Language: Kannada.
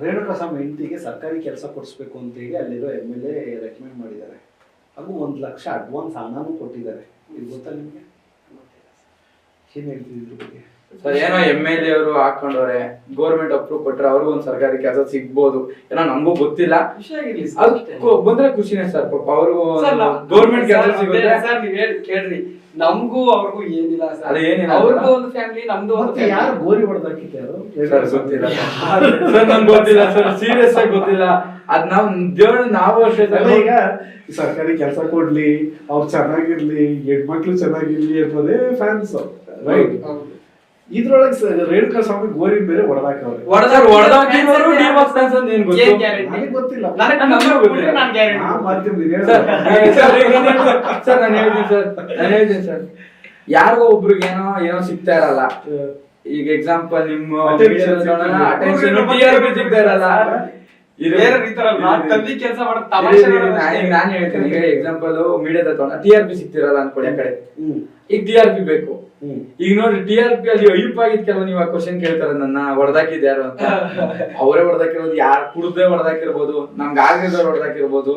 ರೇಣುಕಾಸ್ವಾಮಿ ಹೆಂಡತಿಗೆ ಸರ್ಕಾರಿ ಕೆಲಸ ಕೊಡಿಸ್ಬೇಕು ಅಂತ ಹೇಳಿ ಅಲ್ಲಿರೋ MLA ರೆಕಮೆಂಡ್ ಮಾಡಿದ್ದಾರೆ. ಹಾಗೂ 1 ಲಕ್ಷ ಅಡ್ವಾನ್ಸ್ ಹಣನೂ ಕೊಟ್ಟಿದ್ದಾರೆ. ಇದು ಗೊತ್ತಾ ನಿಮಗೆ? ಏನ್ ಹೇಳ್ತಿದ್ರು ಬಗ್ಗೆ ಸರ್? ಏನೋ MLA ಅವರು ಹಾಕೊಂಡವ್ರೆ, ಗೌರ್ಮೆಂಟ್ ಅಪ್ರೂವ್ ಕೊಟ್ರೆ ಅವ್ರಿಗೂ ಒಂದ್ ಸರ್ಕಾರಿ ಕೆಲಸ ಸಿಗ್ಬೋದು, ಏನೋ ನಮಗೂ ಗೊತ್ತಿಲ್ಲ. ಬಂದ್ರೆ ಖುಷಿನೇ ಸರ್. ಪಾಪ ಅವ್ರಿಗೂ ಗೌರ್ಮೆಂಟ್ ಕೆಲಸ ಸಿಗುತ್ತೆ ಸರ್. ನೀವ್ ಹೇಳಿ ಕೇಳ್ರಿ, ನಮಗೂ ಅವ್ರಿಗೂ ಏನಿಲ್ಲ ಸರ್. ಅದು ಏನಿಲ್ಲ, ಅವ್ರಿಗೂ ಒಂದು ಫ್ಯಾಮಿಲಿ, ನಮ್ದು ಒಂದು ಮತ್ತೆ ಯಾರು ಗೋರಿ ಹೊಡೆದಾಕಿದ್ದಾರೋ ಸರ್ ಗೊತ್ತಿಲ್ಲ ಸರ್. ನಂಗೆ ಗೊತ್ತಿಲ್ಲ ಸರ್, ಸೀರಿಯಸ್ ಆಗಿ ಗೊತ್ತಿಲ್ಲ. ಅದ್ ನಾವು ಅಷ್ಟೇ ಈಗ ಸರ್ಕಾರಿ ಕೆಲಸ ಕೊಡ್ಲಿ, ಅವ್ರು ಚೆನ್ನಾಗಿರ್ಲಿ, ಹೆಣ್ಮಕ್ಳು ಚೆನ್ನಾಗಿರ್ಲಿ ಅನ್ನೋದೇ ಫ್ಯಾನ್ಸ್, ರೈಟ್? ಇದ್ರೊಳಗೆ ರೇಣುಕಾಸ್ವಾಮಿ ಗೋರಿ ಬೇರೆ ಹೊಡೆದಾಕವ್ರೆ. ನನಗೆ ಗೊತ್ತಿಲ್ಲ. ಸರ್ ನಾನು ಹೇಳ್ತೀನಿ ಸರ್, ಯಾರಿಗೋ ಒಬ್ರಿಗೆ ಏನೋ ಸಿಗ್ತಾ ಇರಲ್ಲ. ಈಗ ಎಕ್ಸಾಂಪಲ್ ನಿಮ್ಮ ಅಟೆನ್ಷನ್ TRP ಸಿಗ್ತಾ ಇರಲ್ಲ. ನಾನು ಹೇಳ್ತೀನಿ, ಈಗ ಎಕ್ಸಾಂಪಲ್ ಮೀಡಿಯಾದ TRP ಸಿಗ್ತಿರಲ್ಲ ಅನ್ಕೊಳ್ಳಿ. ಆ ಕಡೆ ಈಗ TRP ಬೇಕು. ಈಗ ನೋಡ್ರಿ, TRP ಅಲ್ಲಿ ಅಯ್ಯಪ್ಪ ಆಗಿದ್ ಕೆಲವು ನೀವು ಕ್ವಶನ್ ಕೇಳ್ತಾರೆ, ನನ್ನ ಹೊಡೆದಾಕಿದ್ ಯಾರು ಅಂತ. ಅವರೇ ಹೊಡೆದಾಕಿರೋದು, ಯಾರು ಕುಡ್ದೇ ಹೊಡೆದಾಕಿರ್ಬೋದು, ನಮ್ಗೆ ಆಗಿರೋರು ಹೊಡೆದಾಕಿರ್ಬೋದು.